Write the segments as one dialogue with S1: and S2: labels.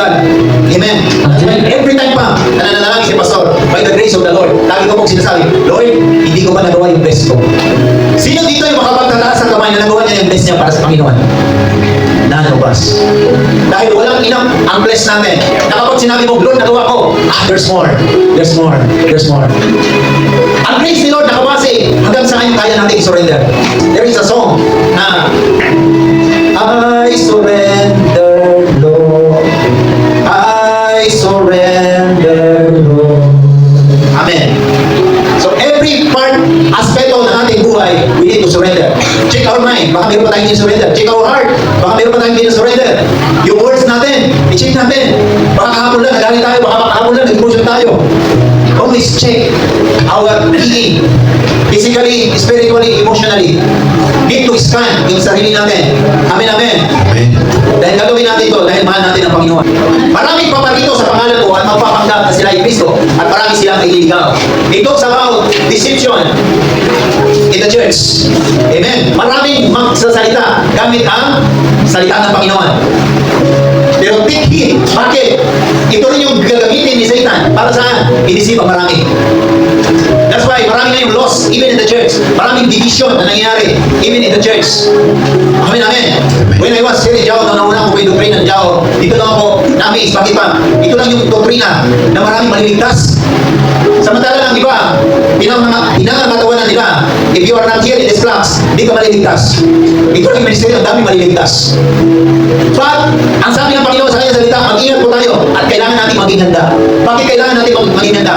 S1: God. Amen. Every time pa, nananalangin si Pastor, by the grace of the Lord, lagi ko pong sinasabi, Lord, hindi ko pa nagawa yung best ko. Sino dito yung makapagtataas ng kamay na nagawa niya yung best niya para sa Panginoon? None of us. Dahil walang enough ang bless natin. Na kapag sinabi mo, Lord, nagawa ko, there's more. There's more. There's more. Ang grace ni Lord nakabase hanggang saan kaya natin i-surrender. There is a song na I surrender, Lord. I surrender, Lord. Amen. So every part, aspeto ng ating buhay, we need to surrender. Check our mind, baka meron pa tayong surrender. Check our heart, baka meron pa tayong surrender. Yung words natin, i-check natin. Baka kahapon lang, nagalit tayo, baka kahapon lang, nag-emotion tayo. Always check our being. Physically, spiritually, emotionally. Need to scan yung sarili natin. Amen, amen.
S2: Amen.
S1: Dahil gagawin natin ito, dahil mahal natin ang Panginoon. Maraming paparito sa pangalan ko at magpapanggap na sila ay Kristo at marami silang ililigaw. It talks about deception in the church. Amen. Maraming magsasalita gamit ang salita ng Panginoon. Pero take heed. Bakit? Ito rin yung gagamitin ni Satan. Para saan? I-deceive ang marami. That's why marami ngayong loss even in the church. Maraming division na nangyayari even in the church. Amen, amen. When I was here in Jao, nauna ko yung doktrina ng Jao, dito lang ako na-amaze. Bakit pa? Ito lang yung doktrina na maraming maliligtas. Samantala lang, di ba? Pinangangatawanan nila, if you are not here in this class, di ka maliligtas. Ito lang yung ministry, ang dami maliligtas. But, ang sabi ng Panginoon sa kanyang salita, mag-ingat po tayo at kailangan natin maging handa. Bakit kailangan natin maging handa?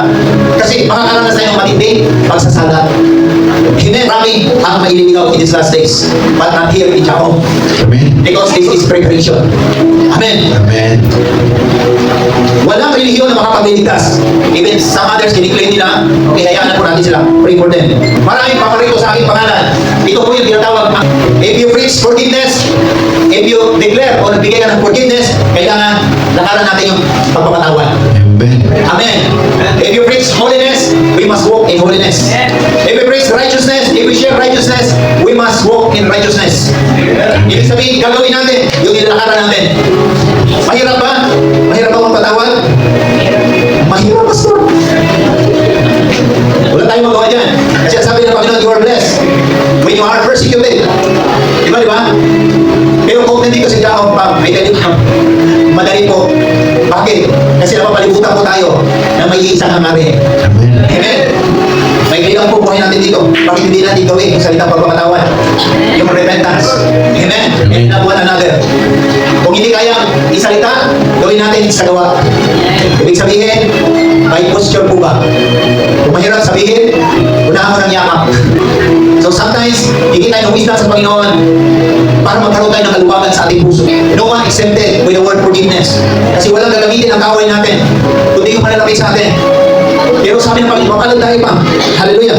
S1: Kasi makakaranas tayo ng matinding pagsasalat. Amen. Marami ang maililigaw in these last days, but not here in Jao.
S2: Amen.
S1: Because this is preparation. Amen.
S2: Amen.
S1: Walang relihiyon na makapagliligtas. Even some others, kiniklaim nila, okay, hayaan na po natin sila. Pray for them. Maraming paparito sa aking pangalan. Ito po yung tinatawag. If you preach forgiveness, if you declare o nagbigay ka ng forgiveness, kailangan lakaran natin yung pagpapatawad.
S2: Amen.
S1: Amen. If you preach holiness, we must walk in holiness. If we preach righteousness, if we share righteousness, we must walk in righteousness. Ibig sabihin, gagawin natin yung nilakaran natin. Mahirap ba? Mahirap ba magpatawad? Mahirap, Pastor. Wala tayong magawa dyan. Kasi sabi ng Panginoon, you are blessed when you are persecuted. Diba, diba? Pero kung nandito si Jao, may ganito, madali po. Bakit? Kasi napapalibutan po tayo na may isang hangarin.
S2: Amen.
S1: Amen. May kailangan po buhay natin dito. Bakit hindi natin gawin yung salita pagpapatawad? Yung repentance. Amen. And love one another. Kung hindi kaya isalita, gawin natin sa gawa. Ibig sabihin, may posture po ba? Kung mahirap sabihin, unahan mo ng yakap. So sometimes, hindi tayo humisda sa Panginoon para magkaroon tayo ng kaluwagan sa ating puso. No one exempted with the word forgiveness. Kasi walang gagamitin ang kaaway natin, kundi yung malalapit sa atin. Pero sabi ng Panginoon, mapalad tayo pa. Hallelujah.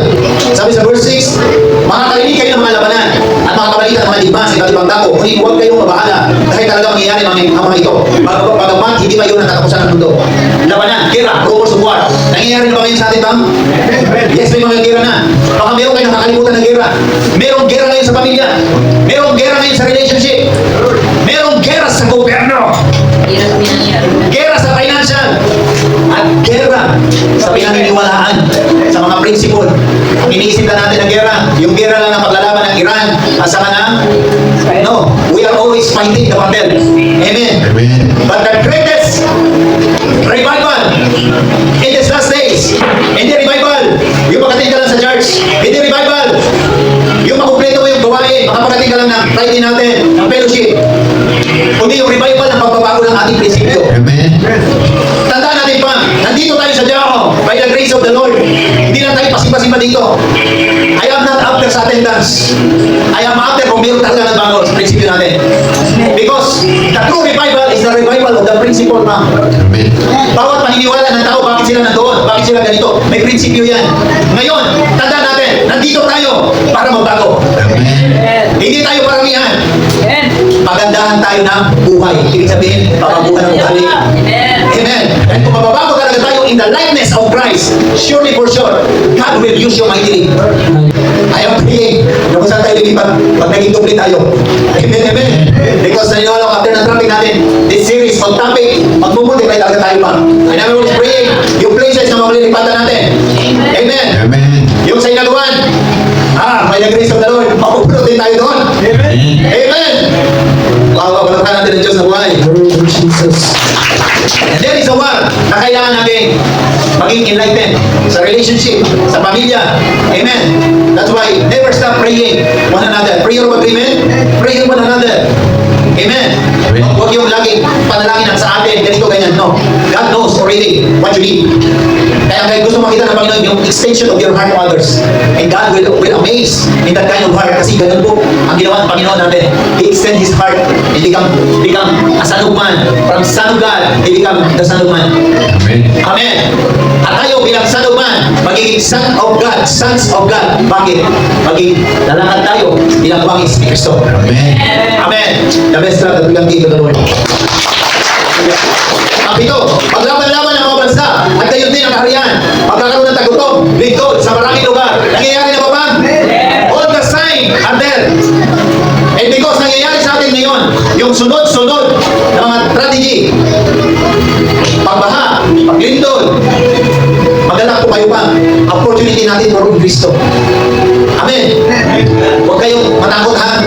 S1: Sabi sa verse 6, makakarinig kayo ng mga labanan at makakabalita ng mga digma sa iba't ibang dako. Ngunit huwag kayong mabahala dahil talaga mangyayari ang mga ito. Bagamat hindi pa yun ang katapusan ng mundo. Labanan, gera, rumors of war. Nangyayari na ba ngayon sa atin, Bang? Yes, may mga gera na. Baka meron kayo nakakalimutan ng gera. Merong gera ngayon sa pamilya. Merong gera ngayon sa relationship. Merong gera sa gobyerno. Gera sa financial. At gera sa pinaniniwalaan sa mga prinsipol. Ang iniisip na natin ng gera, yung gera lang ng paglalaban ng Iran at saka ng no, we are always fighting the battle. Amen.
S2: Amen.
S1: But the greatest revival in these last days, hindi revival yung makatid ka lang sa church, hindi revival yung makumpleto mo yung gawain, makapakatid ka lang ng Friday natin, ng fellowship, kundi yung revival ng pagbabago ng ating prinsipyo.
S2: Amen.
S1: Tandaan natin pa, nandito tayo sa Jao, by the grace of the Lord. Hindi na tayo pasimpa-simpa dito. I am not after sa attendance. I am after kung meron talaga ng bago sa prinsipyo natin. Because the true revival is the revival of the principle, ma'am.
S2: Amen.
S1: Bawat paniniwala ng tao, bakit sila nandoon? Bakit sila ganito? May prinsipyo yan. Ngayon, tandaan natin, nandito tayo para magbago.
S2: Amen.
S1: Hindi tayo paramihan. Pagandahan tayo ng buhay. Ibig sabihin, papabuhan ng ugali. Amen. And kung mababago talaga tayo in the likeness of Christ, surely for sure, God will use you mightily. I am praying na kung saan tayo lilipat, pag naging doble tayo. Amen, amen. Because naniniwala ko after ng traffic natin, this series on topic, magmumultiply talaga tayo pa. And I will pray yung places na mamalilipatan natin. Amen.
S2: Amen.
S1: Yung sa inagawan, may nag-grace of the Lord, mapupulot din tayo doon.
S2: Amen.
S1: Amen. Pagpapalakpan natin ang Diyos na buhay. And there is a war na kailangan natin maging enlightened sa relationship, sa pamilya. Amen. That's why never stop praying one another. Prayer of agreement, pray one another. Amen. Huwag yung laging panalangin ang sa atin, ganito, ganyan. No. God knows already what you need. Kaya kahit gusto makita ng Panginoon yung extension of your heart to others. And God will amaze in that kind of heart kasi ganun po ang ginawa ng Panginoon natin. He extend His heart and become a son of man. From son of God, He become the son of man.
S2: Amen.
S1: Amen. At tayo bilang son of man, magiging son of God, sons of God. Bakit? Magiging lalakad tayo bilang bangis ni Kristo.
S2: Amen.
S1: Amen. The best love that we can give to the Lord. Ang pito, paglaban-laban ng mga bansa at gayon din ang kaharian. Pagkakaroon ng tagutom, lingkod sa maraming lugar. Nangyayari na ba ba? All the signs are there. And because nangyayari sa atin ngayon, yung sunod-sunod na mga strategy, pagbaha, paglindol, magalang po kayo pa. Opportunity natin for Kristo. Amen. Huwag kayong matakot ha.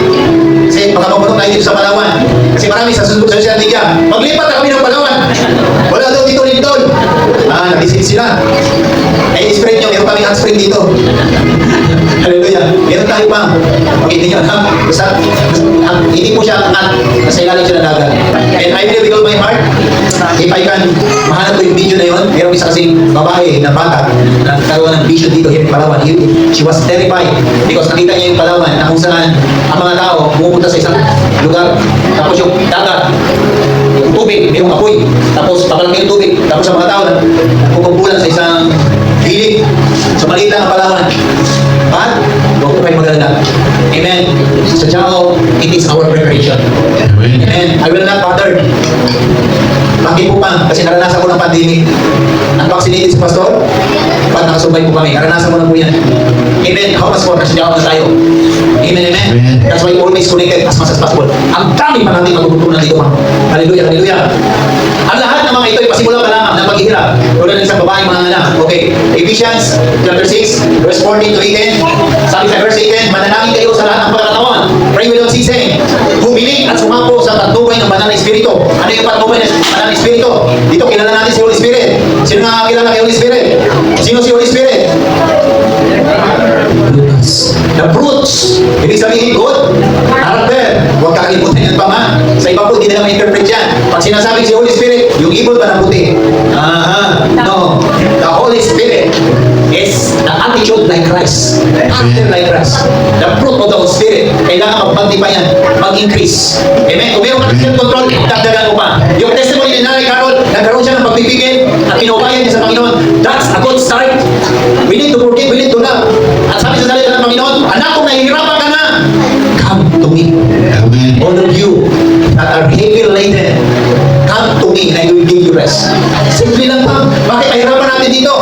S1: Kasi magkakapunong tayo dito sa Palawan. Kasi marami sa social media. Maglipat na kami ng Palawan. Wala daw dito lindol. Nabisit sila. I-spread nyo. Meron kami hot spring dito. Hallelujah. Meron tayo pa. Pag hindi nyo alam. Basta, hindi po siya nasa ilalim siya ng dagat. And I believe with all my heart, if I can mahanap ko yung video na yun, meron isa kasing babae na bata na nagkaroon ng vision dito here in Palawan. She was terrified because nakita niya yung Palawan na kung saan ang mga tao pumupunta sa isang lugar. Tapos yung dagat, yung tubig, mayroong apoy. Tapos papalaki yung tubig. Tapos ang mga tao nagpupumpulan sa isang hilig. So maliit lang ang Palawan. But, huwag po kayo mag-alala. Amen. Sa Tiao, it is our preparation.
S2: Amen.
S1: Amen. I will not bother. Bakit po pa? Kasi naranasan ko ng pandemic. Unvaccinated si Pastor. Pag nakasumbay po kami, naranasan ko na po yan. Amen. How much more? Kasi Tiao na tayo. Amen, amen.
S2: Amen.
S1: That's why always connected as much as possible. Ang dami pa natin matututunan dito, ma'am. Hallelujah, hallelujah. Ang lahat ng mga ito ay pasimulan pa lamang ng paghihirap. Tulad ng isang babaeng mga anak. Okay. Ephesians chapter 6, verse 14 to 18. Sabi sa verse 18, manalangin kayo sa lahat ng pagkakataon. Pray without ceasing. Humiling at sumako sa patnubay ng banal na Espiritu. Ano yung patnubay ng banal na Espiritu? Dito kilala natin si Holy Spirit. Sino nga kilala kay Holy Spirit? Sino si Holy Spirit? The fruits. Ibig sabihin, good character. Huwag kakalimutan yan pa ma. Sa iba po, hindi nila ma-interpret yan. Pag sinasabing si Holy Spirit, yung evil ba na puti? No. The Holy Spirit is the attitude like Christ. Active like Christ. The fruit of the Holy Spirit. Kailangan magpagdi pa yan. Mag-increase. Amen? Kung meron kang self-control, dagdagan mo pa. Yung testimony ni Nanay Carol, nagkaroon siya ng pagpipigil at pinubayan niya sa Panginoon. That's a good start. We need to forgive. We need to love. At sabi sa salita ng Panginoon, anak kong nahihirapan ka na. Come to me.
S2: Amen.
S1: All of you that are heavy laden, come to me and I will give you rest. Simple lang pa. Bakit pahirapan natin dito?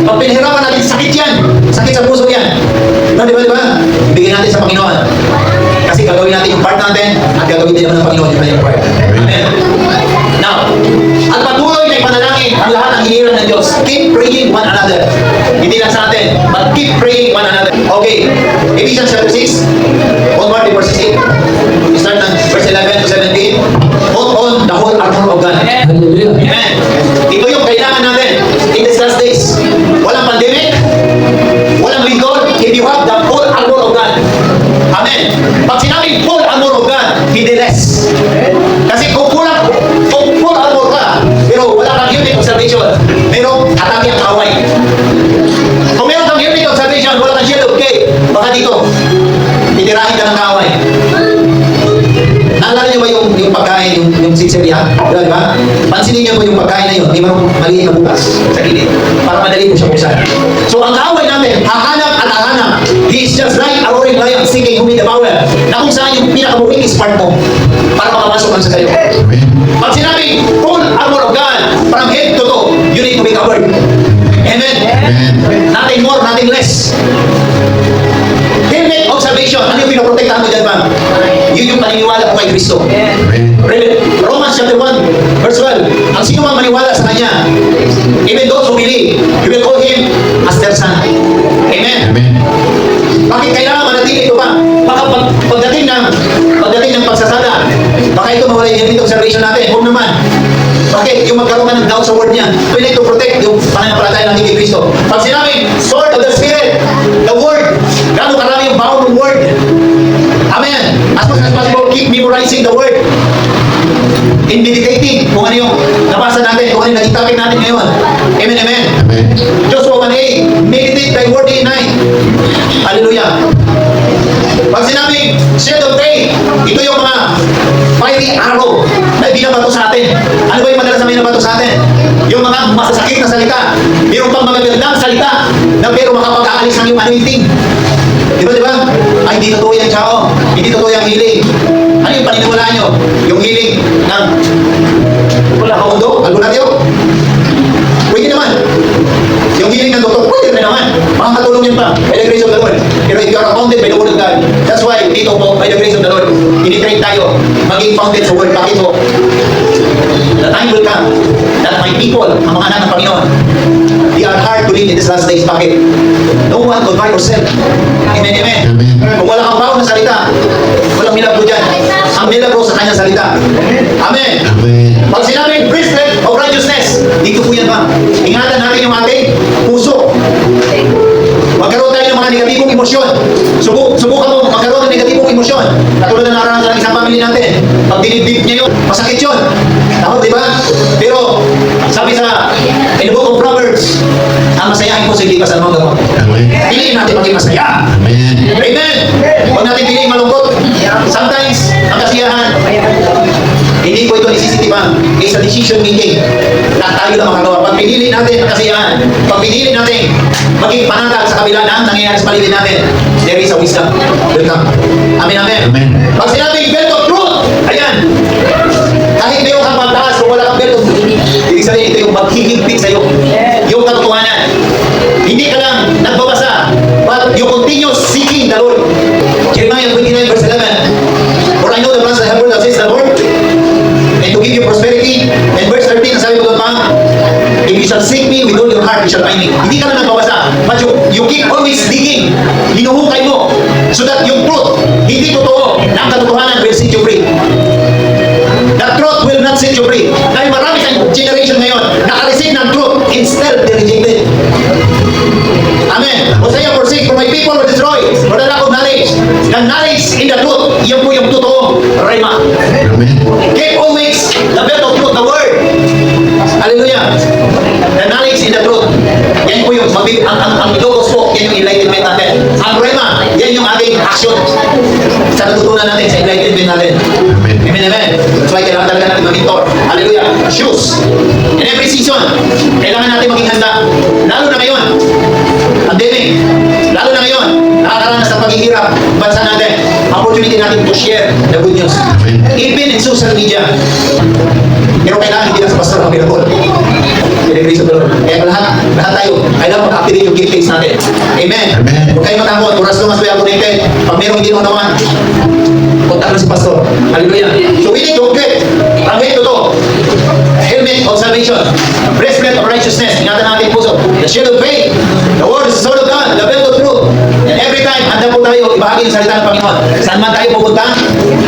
S1: Pag pinahirapan natin, sakit yan. Sakit sa puso yan. Diba? Ibigay natin sa Panginoon. Kasi gagawin natin yung part natin at gagawin din naman ng Panginoon yung kanyang part. Amen. Now, at patuloy na ipanalangin ang lahat ng hinihiram ng Diyos. Keep praying one another. Hindi lang sa atin, but keep praying one another. Okay. Ephesians chapter 6. Onward to verse 6. Start ng verse 11 to 17. Put on the whole armor of God.
S3: Hallelujah.
S1: Amen. Ito yung kailangan natin in these last days. Walang pandemic, walang lingkod, if you have the full armor of God. Amen. Pag sinabing full armor of God, hindi less. Kasi kung full armor ka, pero wala kang unit of salvation, merong atake ang kaway. Kung meron kang unit of salvation, wala kang shield of faith, baka dito, titirahin ka ng kaway. Naalala niyo ba yung pagkain, yung sisirya? Di ba? Pansinin niyo po yung pagkain na yun. May marong maliit na bukas sa gilid. Para madali po siya buksan. So ang kaaway natin, hahanap at hahanap. He is just like a roaring lion seeking whom he devour. Na kung saan yung pinaka-weakest part mo para makapasok lang sa kayo.
S2: Amen.
S1: Pag sinabing full armor of God, from head to toe, you need to be covered. Amen?
S2: Amen.
S1: Nothing more, nothing less. Helmet of salvation. Ano yung pinoprotektahan mo dyan, ma'am? Yun yung paniniwala ko kay Kristo.
S2: Amen.
S1: Romans chapter 1, verse 12, ang sino mang maniwala sa Kanya, even those who believe, you will call him as their son. Amen.
S2: Amen.
S1: Bakit kailangan manatili ito pa? Baka pagdating ng pagsasada, baka ito mawala yung dito observation natin. Huwag naman. Bakit? Yung magkaroon ka ng doubt sa word niya. We need to protect yung pananampalataya natin kay Kristo. Pag sinabing, sword of the Spirit, the word, gano'ng karami yung bound ng word. Amen. As much as possible, keep memorizing the word. In meditating kung ano yung nabasa natin, kung ano yung naging topic natin ngayon. Amen, amen.
S2: Amen.
S1: Joshua 1:8, meditate thy word day and night. Hallelujah. Pag sinabing shield of faith, ito yung mga fiery arrow na binabato sa atin. Ano ba yung madalas na binabato sa atin? Yung mga masasakit na salita. Mayroon pang magagandang salita na pero makapag-aalis ng yung anointing. Di ba? Ay, hindi totoo yan, Chao. Hindi totoo yung healing. Ano yung paniniwalaan nyo? Yung healing ng wala ka mundo? Albularyo? Pwede naman. Yung healing ng doktor, pwede rin naman. Makakatulong yun pa. By the grace of the Lord. Pero if you are founded by the word of God, that's why dito po, by the grace of the Lord, tinitrain tayo maging founded sa word. Bakit po? The time will come that my people, ang mga anak ng Panginoon, they are hard to live in this last days. Bakit? No one convert yourself. Amen, amen.
S2: Amen.
S1: Kung wala kang baon na salita, walang milagro dyan. Ang milagro sa kanyang salita. Amen.
S2: Amen.
S1: Pag sinabing breastplate of righteousness, dito po yan ba? Ingatan natin yung ating puso. Magkaroon tayo ng mga negatibong emosyon. Subukan mo magkaroon ng negatibong emosyon. Katulad na naranasan ng isang pamilya natin. Pag dinibdib niya yun, masakit yun. Tama, di ba? Pero, sabi sa in the book of Proverbs, ang masayahin po sa lipas ng mga gamot.
S2: Amen.
S1: Piliin natin maging masaya.
S2: Amen.
S1: Amen! Huwag natin piliin malungkot. Sometimes, ang kasiyahan, hindi po ito nisisitipan. It's a decision making. Na tayo lang makagawa. Pag pinili natin ang kasiyahan, pag pinili natin maging panatag sa kabila ng nangyayari sa paligid natin, there is a wisdom. Welcome. Amen, amen.
S2: Amen.
S1: Pag sinabing belt of truth, ayan. Kahit mayroon kang pagtaas, kung wala kang belt of truth, ibig sabihin ito yung maghihigpit sa'yo. Yung katotohanan. Hindi ka lang nagbabasa, but you continue seeking the Lord. Jeremiah 29 verse 11. For I know the plans I have for you, says the Lord, and to give you prosperity. And verse 13, sabi ko doon pa, if you shall seek me with all your heart, you shall find me. Hindi ka lang nagbabasa, but you keep always digging. Hinuhukay mo, so that yung truth, hindi totoo, na ang katotohanan will set you free. The truth will not set you free. Dahil marami sa generation ngayon, naka-receive ng truth, instead they rejected. Amen. Hosea 4:6, for my people were destroyed for the lack of knowledge. The knowledge in the truth, yan po yung totoo, Rema.
S2: Amen.
S1: Keep always the belt of truth, the word. Hallelujah. The knowledge in the truth. Yan po yung, ang logos po, yan yung enlightenment natin. Ang Rema, yan yung ating action. Sa natutunan natin, sa enlightenment natin.
S2: Amen.
S1: Amen, amen. That's why kailangan talaga natin mag-mentor. Hallelujah. Shoes. In every season, kailangan natin maging handa. Lalo na ngayon, pandemic. Lalo na ngayon, nakakaranas ng paghihirap bansa natin. Opportunity natin to share the good news.
S2: Amen.
S1: Even in social media. Pero kailangan hindi lang sa pastor ang available. By the grace of the Lord. Kaya lahat tayo, kailangan mag-activate yung giftings natin. Amen.
S2: Amen.
S1: Huwag kayo matakot. Oras long as we are connected. Pag merong hindi mo naman, kontak lang si pastor. Hallelujah. So we need to get ang ito to. Helmet of salvation. Breastplate of righteousness. Ingatan natin puso. The shield of faith. The word is the sword of God. The belt of truth. And every time, handa po tayo ibahagi ng salita ng Panginoon. Saan man tayo pupunta,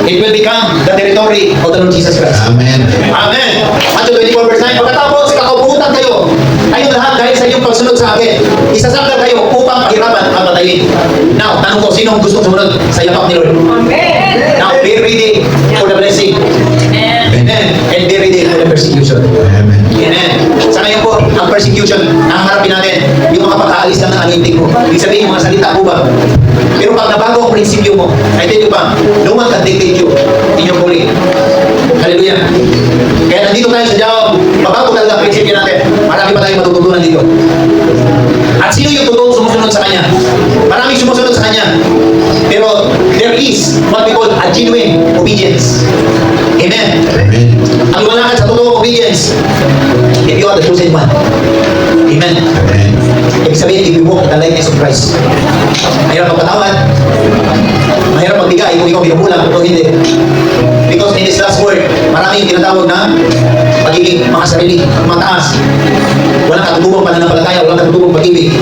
S1: it will become the territory of the Lord Jesus Christ.
S2: Amen.
S1: Amen. Matthew 24 verse 9. Pagkatapos, kakauputan kayo. Kayong lahat dahil sa inyong pagsunod sa akin. Isasakdal kayo upang pahirapan at patayin. Now, tanong ko, sino ang gusto sumunod sa yapak ni Lord? Now, be ready for the blessing. Amen. And be ready for the persecution.
S2: Amen.
S1: Amen. Sa ngayon po, ang persecution, naharapin natin yung mga pag-aalis lang ng anointing mo. Ibig sabihin, mga salita po ba? Pero pag nabago ang prinsipyo mo, I tell you ba, no one can dictate you in your calling. Hallelujah. Kaya nandito tayo sa job, mabago talaga ang prinsipyo natin. Marami pa tayong matututunan dito. At sino yung totoong sumusunod sa Kanya? Maraming sumusunod sa Kanya. Pero there is what we call a genuine obedience. Amen.
S2: Amen.
S1: Ang lumalakad sa totoong obedience, if you are the chosen one. Amen.
S2: Amen.
S1: Ibig sabihin, if you walk in the likeness of Christ. Mahirap magpatawad. Mahirap magbigay kung ikaw binubulang o hindi. Because in this last word, Maraming tinatawag na pagiging makasarili, mataas. Walang katutubong pananampalataya, walang katutubong pag-ibig.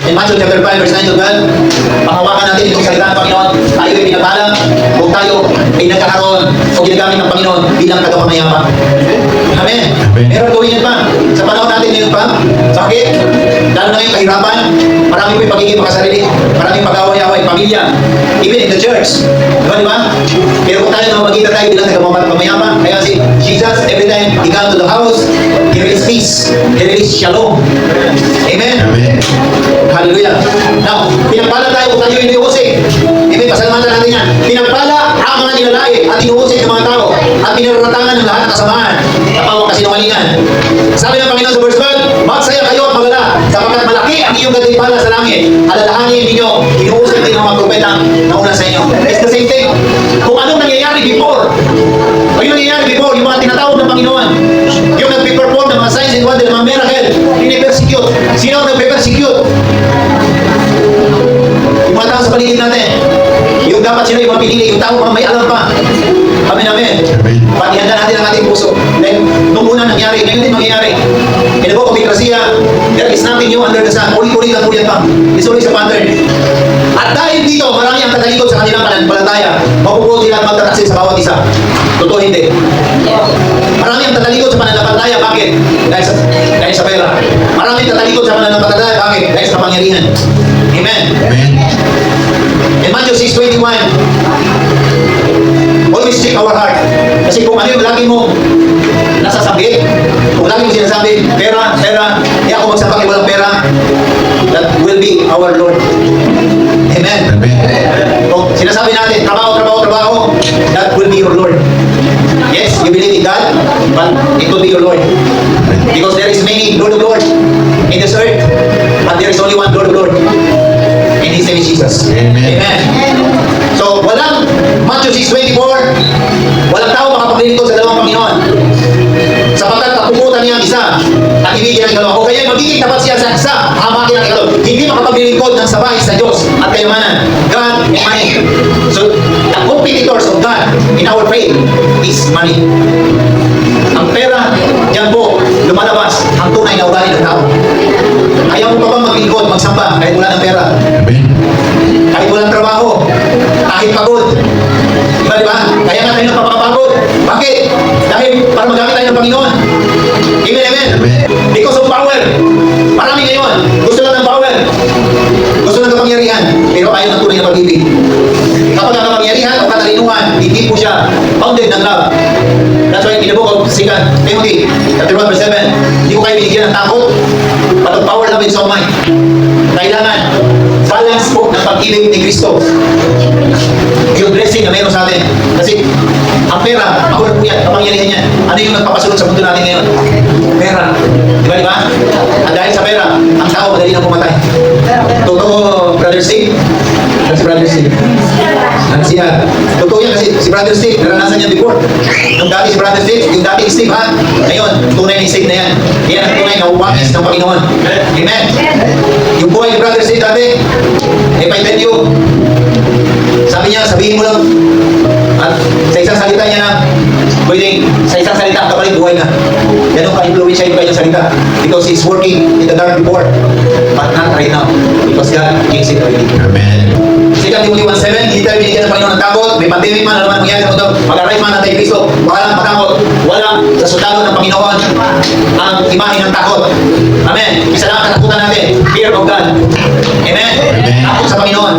S1: In Matthew chapter 5, verse 9 to 12, panghawakan natin itong salita ng Panginoon. Tayo ay pinapala, kung tayo ay nagkakaroon o ginagamit ng Panginoon bilang tagapangayapa. Amen.
S2: Amen.
S1: Meron gawin yan pa. Sa panahon natin ngayon pa. Bakit? Lalo na ngayong kahirapan, marami po yung pagiging makasarili, maraming pag-away-away, pamilya, even in the church. Diba, diba? Pero kung tayo na magkita tayo bilang tagapangayapa, kaya si Jesus, every time he come to the house, there is peace, there is shalom. Amen.
S2: Amen.
S1: Hallelujah. Now, pinagpala tayo kung tayo iniusik. Ibig pasalamatan natin yan. Pinagpala ang mga nilalait at inuusik ng mga tao at pinaratangan ng lahat ng kasamaan na pawang kasinungalingan. Sabi ng Panginoon sa verse 12, magsaya kayo at magala sapagkat malaki ang iyong gantimpala sa langit. Alalahanin ninyo, inuusik din ng mga propetang nauna sa inyo. It's the same thing. Kung anong nangyayari before, o yung nangyayari before, yung mga tinatawag ng Panginoon, yung nag-perform ng mga signs and wonders, ng mga miracle, ini-persecute. Sino ang nag-persecute? Yung mga tao sa paligid natin, yung dapat sila yung mapinili, yung tao pa may alam pa. Amen, amen.
S2: Amen.
S1: Patihanda natin ang ating puso. Dahil nung una nangyari, ngayon din mangyayari. In the book of Ecclesia, there is nothing new under the sun. Uli-uli lang po yan pa. It's always a pattern. At dahil dito, marami ang tatalikod sa kanilang pananampalataya. Mapupuot sila at magtataksil sa bawat isa. Totoo hindi. Marami ang tatalikod sa pananampalataya. Bakit? Dahil sa pera. Marami ang tatalikod sa pananampalataya. Bakit? Dahil sa kapangyarihan. Amen.
S2: Amen.
S1: In Matthew 6:21, always check our heart. Kasi kung ano yung lagi mo nasasabi, kung lagi mo sinasabi, pera, di ako magsapak ay walang pera, that will be our Lord. Amen.
S2: Amen.
S1: Kung sinasabi natin, trabaho, that will be your Lord. Yes, you believe in God, but it will be your Lord. Because there is many Lord of Lord in this earth, but there is only one Lord of Lord. And His name is Jesus.
S2: Amen.
S1: Amen. So, walang Matthew 6:24, walang tao makapaglilingkod sa dalawang Panginoon. Sapagkat kapuputan niya ang isa at ibigin ang ikalawa. O kaya magiging tapat siya sa isa, hamakin ang ikalawa. Hindi makapaglilingkod ng sabay sa Diyos at kayamanan. God and money. So, the competitors of God in our faith is money. Ang pera, yan po, lumalabas ang tunay na ugali ng tao. Ayaw mo pa bang maglingkod, magsamba, kahit wala ng pera?
S2: Amen.
S1: Kahit walang trabaho, kahit pagod. Diba? Kaya nga tayo napapakapagod. Bakit? Dahil para magamit tayo ng Panginoon. Amen, amen.
S2: Amen.
S1: Because of power. Marami ngayon, gusto lang ng power. Gusto lang ng kapangyarihan, pero ayaw ng tunay na pag-ibig. Kapag ang kapangyarihan o katalinuhan, hindi po siya bounded ng love. That's why in the book of 2 Timothy, chapter 1, verse 7, hindi ko kayo binigyan ng takot, but of power, love, and sound mind. Kailangan balance po ng pag-ibig ni Kristo. Yung blessing na meron sa atin. Kasi ang pera, power po yan, kapangyarihan yan. Ano yung nagpapasunod sa mundo natin ngayon? Pera. Diba, diba? At dahil sa pera, ang tao madali na pumatay. Totoo, Brother Steve. Si Brother Steve. Siya. Totoo yan kasi si Brother Steve, naranasan niya before. Nung dati si Brother Steve, yung dating Steve ha, ngayon, tunay na Steve na yan. Yan ang tunay na uwagis ng Panginoon. Amen. Yung buhay ni Brother Steve dati, if I tell you, sabi niya, sabihin mo lang, at sa isang salita niya na, pwedeng sa isang salita ang kapalit buhay na. Ganun ka-influence siya yung kanyang salita. Because he's working in the dark before, but not right now. Because God gives it already.
S2: Amen.
S1: 2 Timothy 1:7, hindi tayo binigyan ng Panginoon ng takot. May pandemic man, ano man mangyari sa mundo, mag-arise man natin Kristo. Walang matakot. Wala sa sundalo ng Panginoon ang imahe ng takot. Amen. Isa lang ang katakutan natin, fear of God. Amen. Takot sa Panginoon.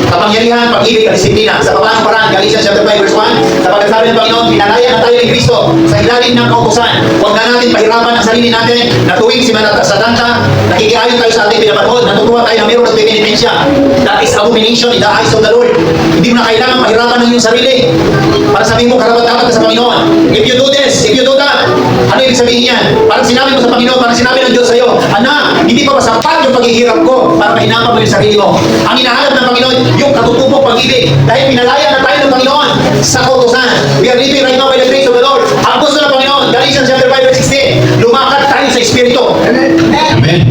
S1: Kapangyarihan, pag-ibig, at disiplina. Sa paanong paraan, Galatians chapter 5 verse 1, sapagkat sabi ng Panginoon, pinalaya na tayo ni Kristo sa ilalim ng kautusan. Huwag na natin pahirapan ang sarili natin na tuwing si sa danta, nakikiayon tayo sa ating pinapanahon, natutuwa tayo na mayroon ng penitensya. That is abomination in the eyes of the Lord. Hindi mo na kailangan mahirapan ng iyong sarili para sabihin mo karapat-dapat ka sa Panginoon. If you do this, if you do that, ano ibig sabihin yan? Parang sinabi mo sa Panginoon, parang sinabi ng Diyos sa iyo, anak, hindi pa ba sapat yung paghihirap ko para mahinapan mo yung sarili mo? Ang hinahanap ng Panginoon, yung katutubong pag-ibig. Dahil pinalaya na tayo ng Panginoon sa kautusan. We are living right now by the grace of the Lord. Ang gusto ng Panginoon, Galatians chapter 5 verse 16, lumakad tayo sa Espiritu.
S2: Amen.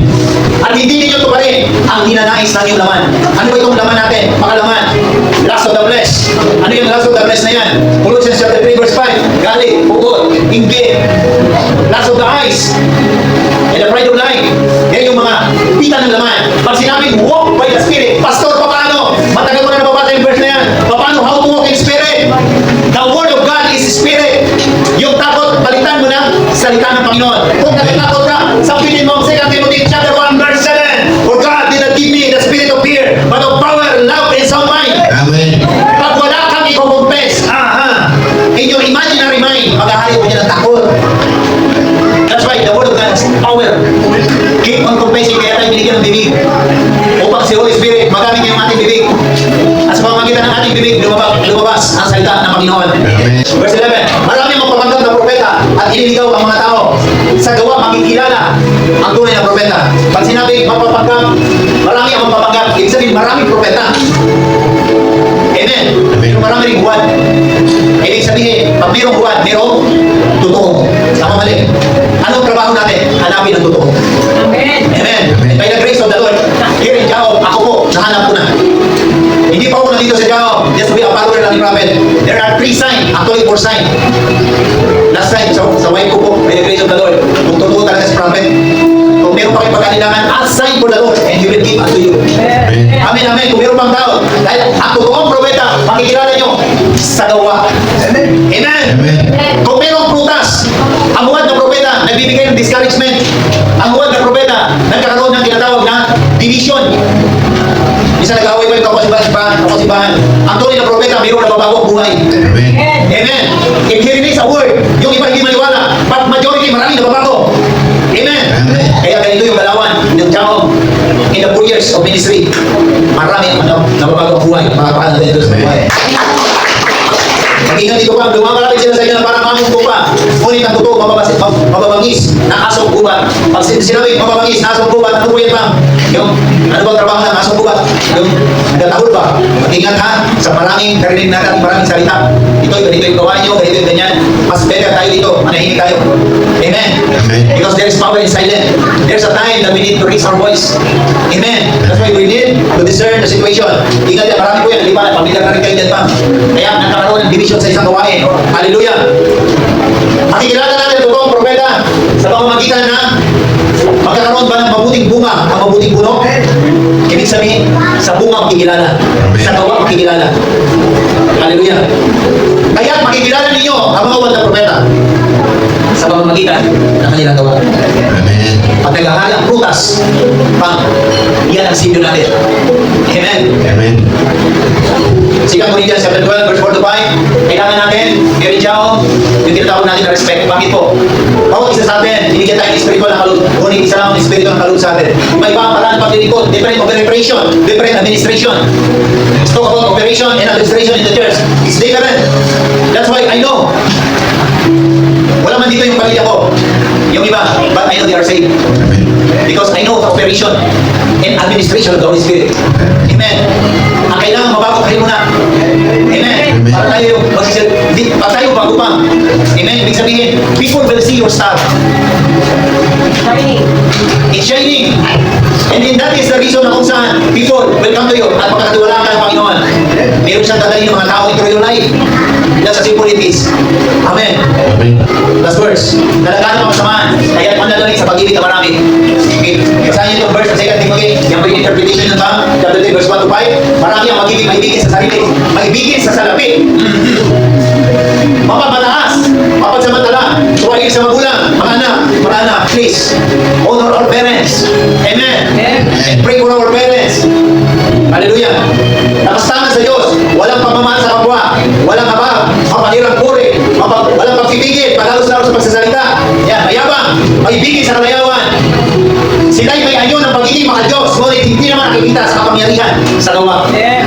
S1: At hindi ninyo ito pa rin ang ninanais ng iyong laman. Ano ba itong laman natin? Makalaman. Lust of the flesh. Ano yung lust of the flesh na yan? Colossians chapter 3 verse 5. Galit, pukot, inggit, lust of the eyes, and the pride of life. Yan yung mga pita ng laman. Pag sinabing walk by the Spirit, Pastor, paano? Matagal mo na nababasa yung verse na yan. Paano? How to walk in Spirit? The Word of God is Spirit. Yung takot, balitan mo na salita ng Panginoon. Kung natatakot ka, sabihin mo, 2 Timothy chapter 1 verse 7. For God did not give me the spirit of fear, but of power, love, and sound mind.
S2: Amen.
S1: Pag wala kang i-confess, in your imaginary mind, maghahari mo niya ng takot. That's why the Word of God has power. Keep on confessing, kaya tayo binigyan ng bibig. Upang si Holy Spirit, magamit niya yung ating bibig. At sa pamamagitan ng ating bibig, lumabas ang salita ng Panginoon.
S2: Amen.
S1: Verse 11, marami magpapanggap na propeta at ililigaw ang mga tao. Sa gawa, makikilala ang tunay na propeta. Pag sinabi, magpapanggap, marami ang magpapanggap. Ibig sabihin, maraming propeta. Amen. Pero marami rin buwan. Ibig sabihin, pag mayroong buwan, mayroong totoo. Tama mali. Anong trabaho natin? Hanapin ang totoo.
S3: Amen.
S1: Amen. And by the grace of the Lord, here in Jao, ako po, nahanap ko na. Hindi pa ako nandito sa Jao, just to be a follower ng prophet. There are 3 signs, actually 4 signs. Last time, sa wife ko po, by the grace of the Lord, kung totoo talaga si prophet, kung meron pa kayong pagkailangan, ask sign for the Lord, and He will give unto you. Amen, amen. Kung meron pang tao, dahil ang totoong propeta, makikilala nyo sa gawa. Amen. Amen.
S2: Amen.
S1: Kung merong prutas, ang huwad ng propeta, nagbibigay ng discouragement. Ang huwad ng propeta, nagkakaroon ng tinatawag na division. Isa nag-away pa yung kapasibahan. Ang tunay na propeta, mayroong nababago ang buhay.
S2: Amen.
S1: Amen. If he release a word, yung iba hindi maniwala, but majority, maraming nababago. Amen.
S2: Amen.
S1: Kaya ganito yung galawan ng Jao in the 4 years of ministry. Marami ang nababago ang buhay. Makapakal natin ito sa buhay. Mag-ingat dito pa, lumakalapit sila sa inyo na parang mamong pupa. Ngunit ang totoo, mababangis na asong gubat. Pag sinabi, mababangis na asong gubat, ano po yan ba? Yung, ano bang trabaho ng asong gubat? Yung, nagtatahol ba? Mag-ingat ha, sa maraming karinig natin, maraming salita. Ito yung gawain nyo, ganito yung ganyan. Mas better tayo dito, manahimik tayo. Amen.
S2: Amen.
S1: Because there is power in silence. There's a time that we need to raise our voice. Amen. That's why we need to discern the situation. Ingat yan, marami po yan, lipan, pamilya na rin kayo dyan pa. Kaya nagkakaroon ng division sa isang gawain. Hallelujah. Makikilala natin ang totoong propeta sa pamamagitan na magkakaroon ba ng mabuting bunga ang mabuting puno? Ibig sabihin, sa bunga makikilala. Sa gawa makikilala. Hallelujah. Kaya makikilala ninyo ang mga huwad na propeta sa pamamagitan ng kanilang gawa.
S2: Amen.
S1: Pag naghahali ang prutas, yan ang sinyo natin. Amen.
S2: Amen.
S1: 2 Corinthians chapter 12, verse 4 to 5, kailangan natin, Mary Jao, yung tinatawag natin na respect. Bakit po? Bawat isa sa atin, binigyan tayo ng espiritu ng kalug. Ngunit isa lang ang espiritu ng kalug sa atin. May iba ang paraan ng paglilingkod, different operation, different administration. Let's talk about operation and administration in the church. It's different. That's why I know. Wala man dito yung pamilya ko, yung iba, but I know they are saved.
S2: Amen.
S1: Because I know the operation and administration of the Holy Spirit. Amen. Ang kailangan mabago kayo muna. Amen.
S2: Amen.
S1: Para tayo, pag tayo bago pa. Amen. Ibig sabihin, people will see your star.
S3: Shining.
S1: It's shining. And then that is the reason na kung saan people will come to you at magkakatiwalaan ka ng Panginoon. Meron siyang dadalhin ng mga tao into your life. That's as simple it is. Amen.
S2: Amen.
S1: Last verse. Nalagano ang kasamaan. Kaya manalalig sa pag-ibig na marami. Okay. Basahin niyo itong verse sa 2 Timothy. Yan po yung interpretation ng Pang. Chapter 3, verse 1 to 5. Marami ang mag-ibig, maibigin sa sarili. Maibigin sa salapi. Mapapataas. Mapagsamantala. Tuwagin sa magulang. Mga anak, please. Honor our parents. Amen. And pray for our parents. Hallelujah. Nakastangan sa Diyos. Walang pagmamahal sa kapwa. Walang habag. Mapahirang puri. Walang pagpipigil. Palalos-lalos sa pagsasalita. Yan. Mayabang. Maibigin sa kalayawan. Sila'y may anyo ng pagiging mga Diyos. Ngunit hindi naman nakikita sa kapangyarihan sa gawa.
S2: Amen.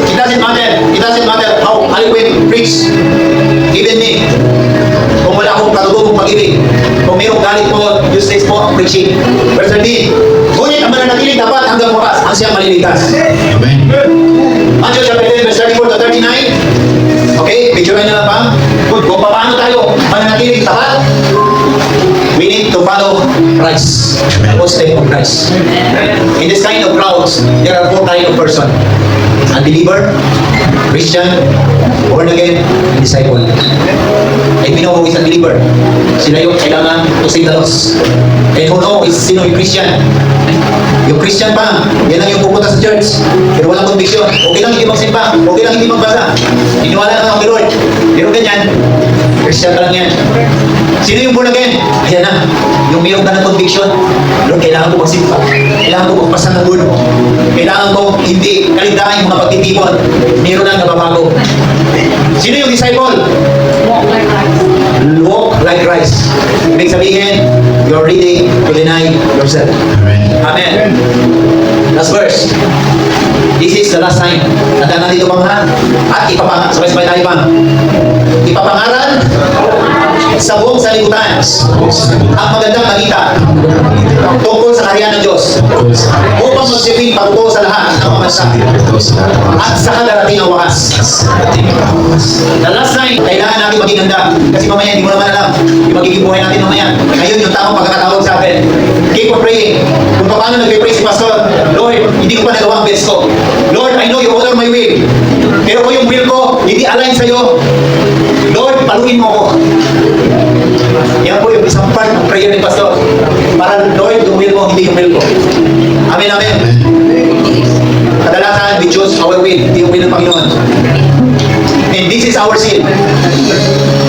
S1: It doesn't matter how eloquent preach. Even me. Kung wala akong katutubong pag-ibig. Kung mayroong galit po, useless po ang preaching. Verse 13. Ngunit ang mananatiling dapat hanggang wakas ang siyang maliligtas.
S2: Amen.
S1: Matthew chapter 10, verse 34 to 39. Okay, picture nyo lang pa. Kung paano tayo mananatiling tapat, we need to follow Christ. Apostate of Christ. In this kind of crowds, there are four kind of person. Unbeliever, Christian, born again, and disciple. And we know who is unbeliever. Sila yung kailangan to save the lost. And who know is sino yung Christian. Yung Christian pa, yan ang yung pupunta sa church. Pero walang conviction. Okay lang hindi magsimba. Okay lang hindi magbasa. Iniwala lang kay Lord. Pero ganyan, Christian ka lang yan. Sino yung born again? Ayan na. Yung mayroon ka ng conviction. Lord, kailangan ko magsimba. Kailangan ko magpasa ng word. Kailangan ko hindi kaligtaan yung mga pagtitipon. Mayroon na nababago. Sino yung disciple?
S3: Walk like Christ.
S1: Walk like Christ. Ibig sabihin, you're ready to deny yourself.
S2: Amen.
S1: Amen. Last verse. This is the last time. Tandaan nandito pa ha. At sabay-sabay tayo pa. Ipapangaral sa buong sanlibutan ang magandang balita tungkol sa kaharian ng Diyos upang magsibing patuto sa lahat ng mga bansa at sa kadarating ang wakas. The last time, kailangan natin maging handa kasi mamaya hindi mo naman alam yung magiging buhay natin mamaya. Ngayon yung tamang pagkakatawag sa atin. Keep on praying. Kung paano nag-pray si Pastor, Lord, hindi ko pa nagawa ang best ko. Lord, I know you honor my will. Pero kung yung will ko hindi align sa'yo, Lord, paluin mo ako. Yan po yung isang part ng prayer ni Pastor. Para Lord, yung will mo, hindi yung will ko. Amen, amen. Kadalasan, we choose our will, hindi yung will ng Panginoon. And this is our sin.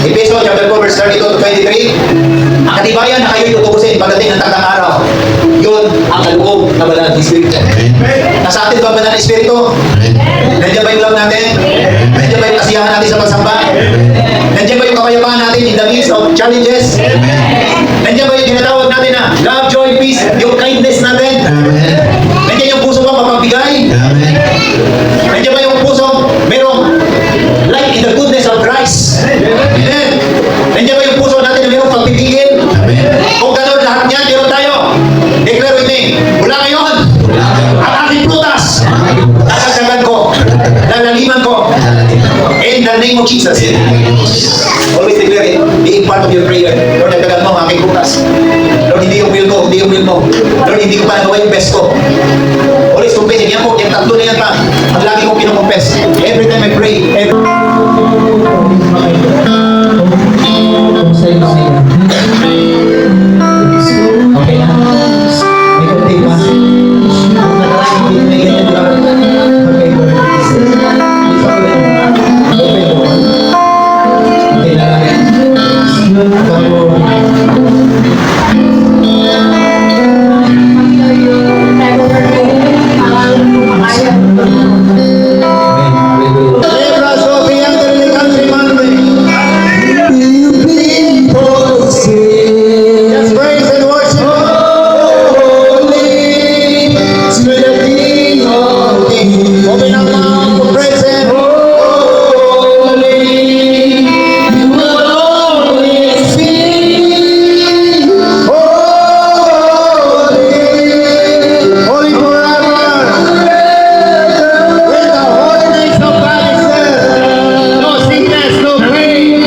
S1: Ephesians chapter 4, verse 32 to 23. Ang katibayan na kayo'y tutubusin pagdating ng takdang araw. Yun ang kaloob na banal ng Espiritu. Nasa atin ba banal ng Espiritu? Nandiyan ba yung love natin? Nandiyan ba yung kasiyahan natin sa pagsamba? Nandiyan ba yung kapayapaan natin in the midst of challenges? Nandiyan ba yung tinatawag natin na love, joy, peace, yung kindness natin? Nandiyan yung puso ba mapagbigay? Nandiyan ba yung puso merong light in the goodness of Christ? Amen. Nandiyan ba yung puso natin na merong pagpipigil? Kung gano'n lahat niyan, meron tayo. Declare with me, mula ngayon, ang aking prutas, nasagdagan ko, lalaliman ko, in the name of Jesus. Always declare it, being part of your prayer. Lord, nagdagan mo ang aking prutas. Lord, hindi yung will ko, hindi yung will mo. Lord, hindi ko pa nagawa yung best ko. Always confess, yan po, yung tatlo na yan pa. Ang lagi kong pinakompess. Every time I pray, okay na. May kunti pa. Kung nakaraan, hindi may ganyan lang. Okay, okay na lang. Just praise and worship. Open up now to praise Him. Holy forever. With the holiness of God is there. No sickness, no pain.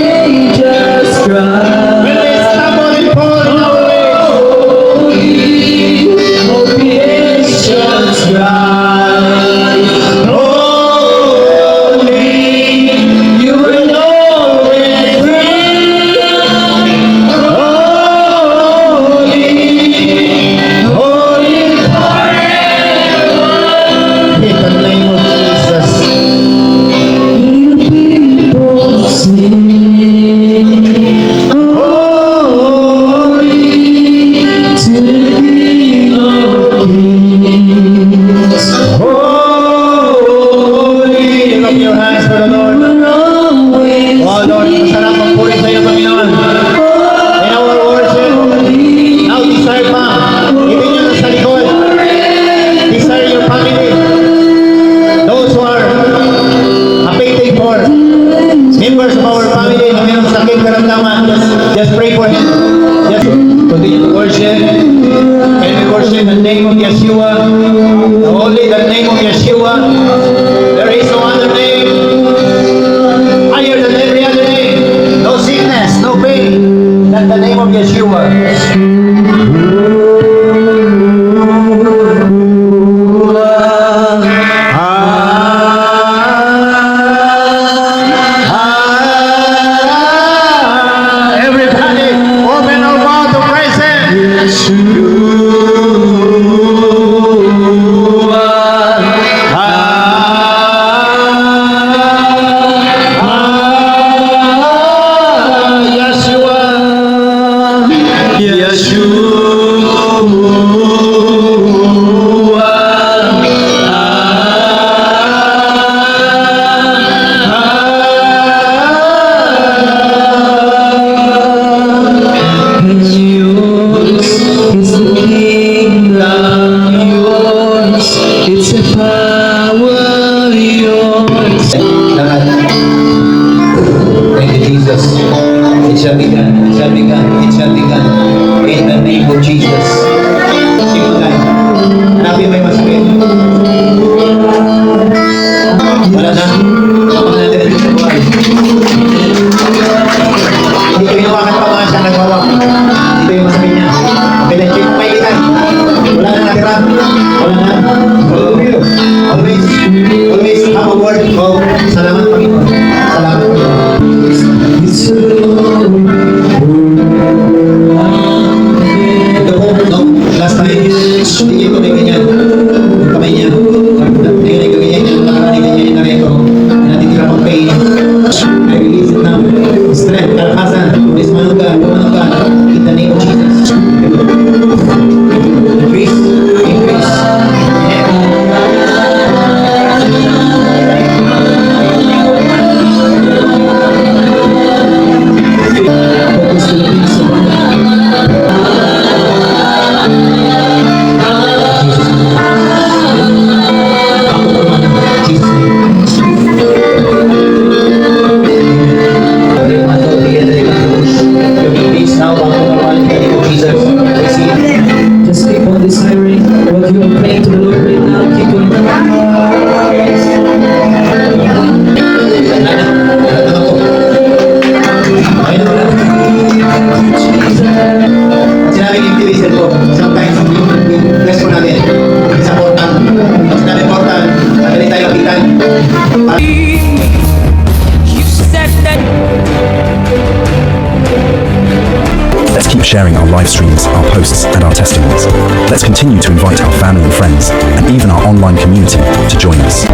S1: When they stumble and fall in our in the name of Jesus. Holy, lift up your hands for the Lord. Oh Lord, masarap ang puri sa iyo, Panginoon. In our worship, now desire pa, ibig nyo na sa likod. Desire your family. Those who are affected for members of our family na mayroong sakit karamdaman, just pray for him. Just continue to worship. And we worship the name of Yeshua. Only the name of Yeshua. There is no other name higher than every other name. No sickness, no pain than the name of Yeshua. shall be gone. In the name of Jesus. Simulan. Hanapin mo yung masakit. Wala na. Kapag natin natin sa buhay. Hindi ko hinawakan pa mga siya nagwawak. Dito yung masakit niya. Okay, then check mo kaibigan. Wala na natira. Wala na. Always have a word of salamat Panginoon. Salamat Panginoon. Ito po, no? Last time, hindi ko may ganyan. Kamay niya. Hindi ko ganyan. Yung nakaraan ganyan yung nareko. Natitira pang pain. I release it now. Strength, kalakasan. Please manong ka. In the name of Jesus. Increase. Increase. Focus to the peace of God.
S4: Just keep on desiring what you are praying to the Lord right now. Keep on.
S1: Sinabing activation po, sometimes yung bless po natin sa portal. Pag sinabi portal, madali tayo kapitan.
S5: You said that.
S6: Let's keep sharing our live streams, our posts, and our testimonies. Let's continue to invite our family and friends, and even our online community, to join us.